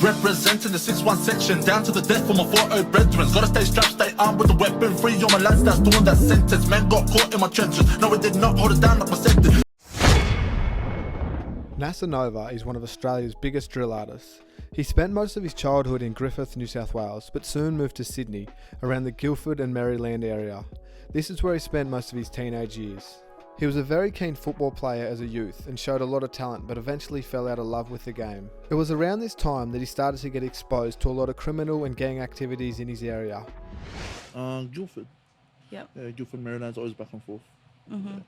Representing the 6-1 section, down to the death for my 4-0 brethren. Gotta stay strapped, stay armed with the weapon. Free on my lads that's doing that sentence. Men got caught in my trenches. No, it did not hold us down like my sector. NASA Nova is one of Australia's biggest drill artists. He spent most of his childhood in Griffith, New South Wales, but soon moved to Sydney, around the Guildford and Maryland area. This is where he spent most of his teenage years. He was a very keen football player as a youth and showed a lot of talent, but eventually fell out of love with the game. It was around this time that he started to get exposed to a lot of criminal and gang activities in his area. Guildford. Yep. Yeah, Guildford, Maryland's always back and forth. Mm-hmm. Yeah.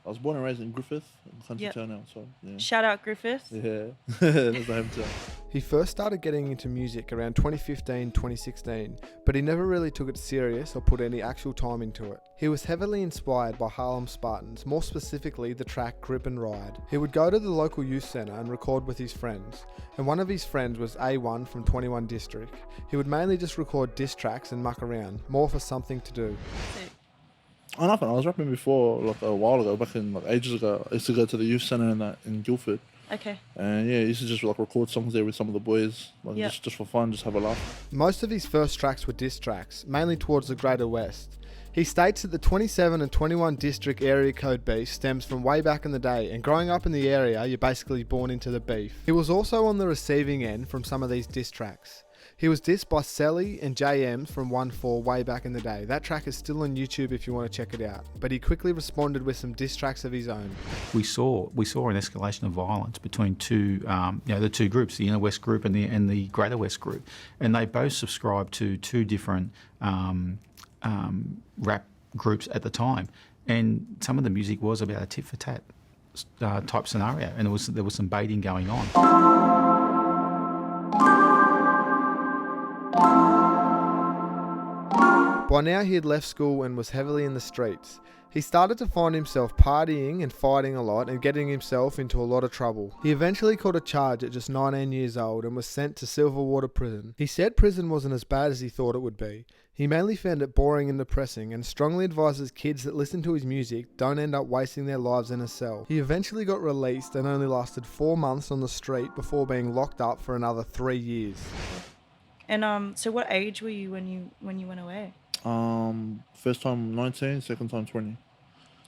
I was born and raised in Griffith, country town now, so yeah. Shout out Griffith. Yeah, that's my hometown. He first started getting into music around 2015-2016, but he never really took it serious or put any actual time into it. He was heavily inspired by Harlem Spartans, more specifically the track Grip and Ride. He would go to the local youth centre and record with his friends, and one of his friends was A1 from 21 District. He would mainly just record diss tracks and muck around, more for something to do. Oh, nothing. I was rapping before, like a while ago, back in like ages ago. I used to go to the youth centre in Guildford. Okay. And yeah, I used to just like record songs there with some of the boys, like just for fun, just have a laugh. Most of his first tracks were diss tracks, mainly towards the Greater West. He states that the 27 and 21 district area code beef stems from way back in the day, and growing up in the area, you're basically born into the beef. He was also on the receiving end from some of these diss tracks. He was dissed by Selly and JM from 1-4 way back in the day. That track is still on YouTube if you want to check it out. But he quickly responded with some diss tracks of his own. We saw an escalation of violence between the two groups, the Inner West group and the Greater West group, and they both subscribed to two different rap groups at the time. And some of the music was about a tit for tat type scenario, and there was some baiting going on. By now he had left school and was heavily in the streets. He started to find himself partying and fighting a lot and getting himself into a lot of trouble. He eventually caught a charge at just 19 years old and was sent to Silverwater Prison. He said prison wasn't as bad as he thought it would be. He mainly found it boring and depressing, and strongly advises kids that listen to his music don't end up wasting their lives in a cell. He eventually got released and only lasted 4 months on the street before being locked up for another 3 years. And so what age were you when you went away? First time 19, second time 20.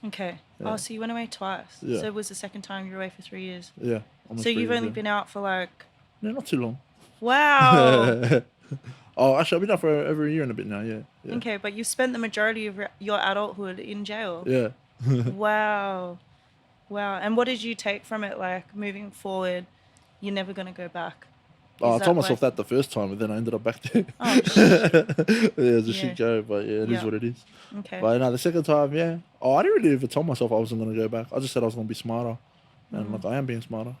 Okay. Yeah. Oh, so you went away twice. Yeah. So it was the second time you were away for 3 years. Yeah. So you've only been out for like... No, not too long. Wow. Oh, actually, I've been out for over a year and a bit now, yeah. Okay, but you spent the majority of your adulthood in jail. Yeah. Wow. And what did you take from it, like, moving forward, you're never going to go back? I told myself that the first time, but then I ended up back there. Oh, shit. Yeah, it's a shit go, but yeah, it is what it is. Okay. But no, the second time, yeah. Oh, I didn't really even tell myself I wasn't going to go back. I just said I was going to be smarter. And like, I am being smarter.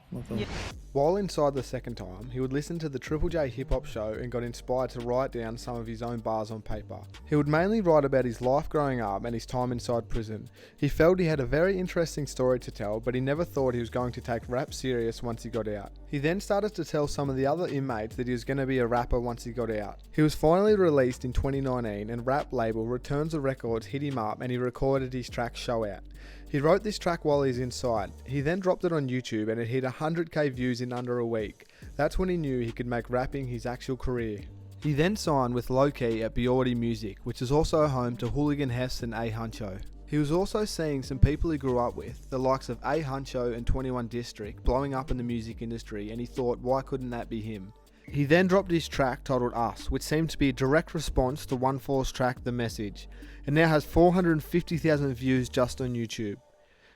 While inside the second time, he would listen to the Triple J hip hop show and got inspired to write down some of his own bars on paper. He would mainly write about his life growing up and his time inside prison. He felt he had a very interesting story to tell, but he never thought he was going to take rap serious once he got out. He then started to tell some of the other inmates that he was going to be a rapper once he got out. He was finally released in 2019, and rap label Returns of Records hit him up and he recorded his track Show Out. He wrote this track while he's inside. He then dropped it on YouTube and it hit 100k views in under a week. That's when he knew he could make rapping his actual career. He then signed with Low Key at Biordi Music, which is also home to Hooligan Hefs and A Huncho. He was also seeing some people he grew up with, the likes of A Huncho and 21 District, blowing up in the music industry, and he thought, why couldn't that be him? He then dropped his track titled Us, which seemed to be a direct response to 1-4's track The Message, and now has 450,000 views just on YouTube.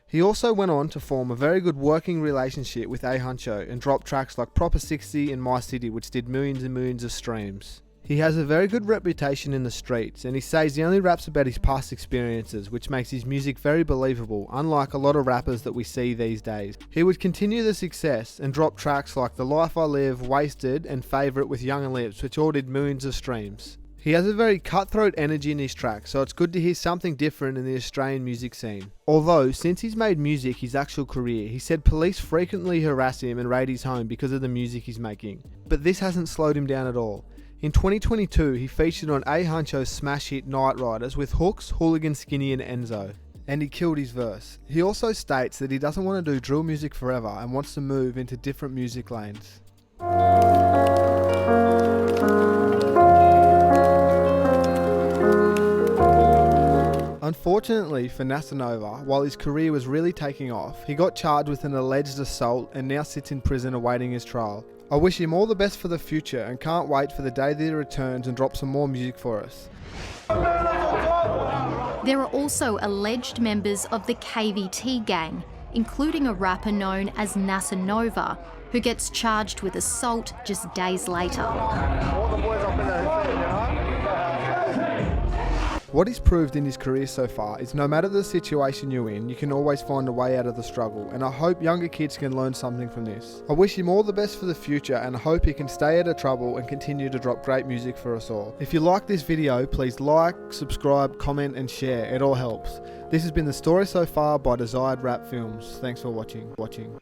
He also went on to form a very good working relationship with A Huncho and dropped tracks like Proper 60 and My City, which did millions and millions of streams. He has a very good reputation in the streets, and he says he only raps about his past experiences, which makes his music very believable, unlike a lot of rappers that we see these days. He would continue the success and drop tracks like The Life I Live, Wasted and Favourite with Young Lips, which all did millions of streams. He has a very cutthroat energy in his tracks, so it's good to hear something different in the Australian music scene. Although, since he's made music his actual career, he said police frequently harass him and raid his home because of the music he's making. But this hasn't slowed him down at all. In 2022, he featured on A Huncho's smash hit Night Riders with Hooks, Hooligan Skinny and Enzo, and he killed his verse. He also states that he doesn't want to do drill music forever and wants to move into different music lanes. Unfortunately for Nasanova, while his career was really taking off, he got charged with an alleged assault and now sits in prison awaiting his trial. I wish him all the best for the future and can't wait for the day that he returns and drops some more music for us. There are also alleged members of the KVT gang, including a rapper known as Nasanova, who gets charged with assault just days later. What he's proved in his career so far is no matter the situation you're in, you can always find a way out of the struggle, and I hope younger kids can learn something from this. I wish him all the best for the future and I hope he can stay out of trouble and continue to drop great music for us all. If you like this video, please like, subscribe, comment and share, it all helps. This has been the story so far by Desired Rap Films. Thanks for watching.